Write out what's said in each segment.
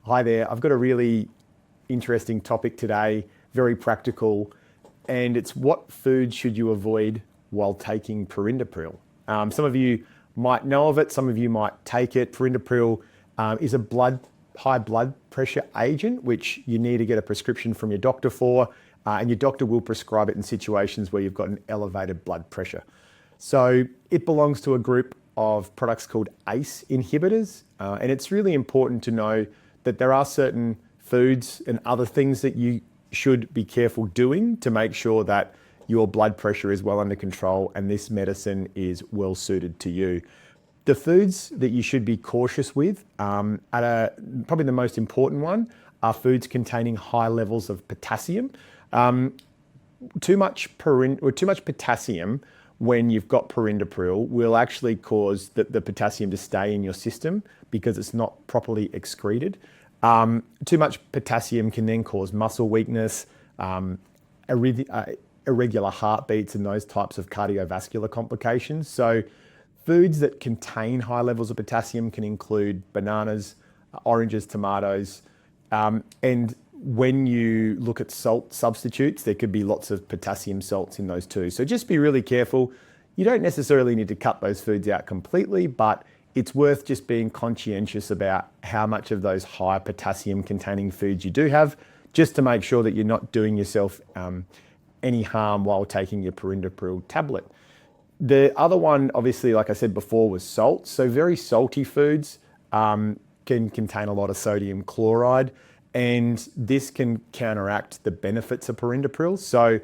Hi there. I've got a really interesting topic today, very practical, and it's what food should you avoid while taking Perindopril? Some of you might know of it, some of you might take it. Perindopril is a high blood pressure agent, which you need to get a prescription from your doctor for, and your doctor will prescribe it in situations where you've got an elevated blood pressure. So it belongs to a group of products called ACE inhibitors, and it's really important to know that there are certain foods and other things that you should be careful doing to make sure that your blood pressure is well under control and this medicine is well suited to you. The foods that you should be cautious with, probably the most important one, are foods containing high levels of potassium. Too much potassium when you've got Perindopril will actually cause the potassium to stay in your system because it's not properly excreted. Too much potassium can then cause muscle weakness, irregular heartbeats, and those types of cardiovascular complications. So foods that contain high levels of potassium can include bananas, oranges, tomatoes, and when you look at salt substitutes, there could be lots of potassium salts in those too. So just be really careful. You don't necessarily need to cut those foods out completely, but it's worth just being conscientious about how much of those high potassium containing foods you do have, just to make sure that you're not doing yourself any harm while taking your Perindopril tablet. The other one, obviously, like I said before, was salt. So very salty foods can contain a lot of sodium chloride, and this can counteract the benefits of Perindopril. So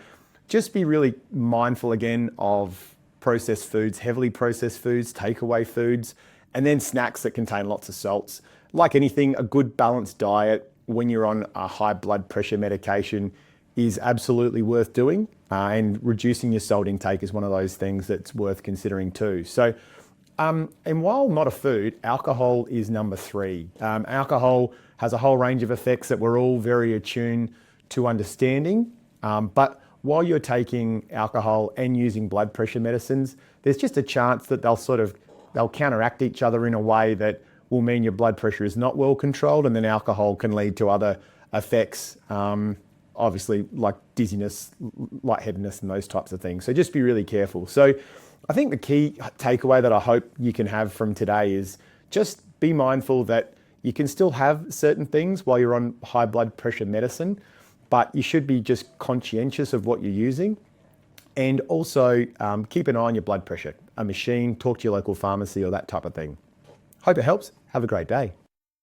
just be really mindful again of processed foods, heavily processed foods, takeaway foods, and then snacks that contain lots of salts. Like anything, a good balanced diet when you're on a high blood pressure medication is absolutely worth doing, and reducing your salt intake is one of those things that's worth considering too. So, and while not a food, alcohol is number 3. Alcohol has a whole range of effects that we're all very attuned to understanding, but while you're taking alcohol and using blood pressure medicines, there's just a chance that they'll counteract each other in a way that will mean your blood pressure is not well controlled, and then alcohol can lead to other effects, obviously like dizziness, lightheadedness, and those types of things. So just be really careful. So I think the key takeaway that I hope you can have from today is just be mindful that you can still have certain things while you're on high blood pressure medicine, but you should be just conscientious of what you're using. And also keep an eye on your blood pressure, a machine, talk to your local pharmacy or that type of thing. Hope it helps. Have a great day.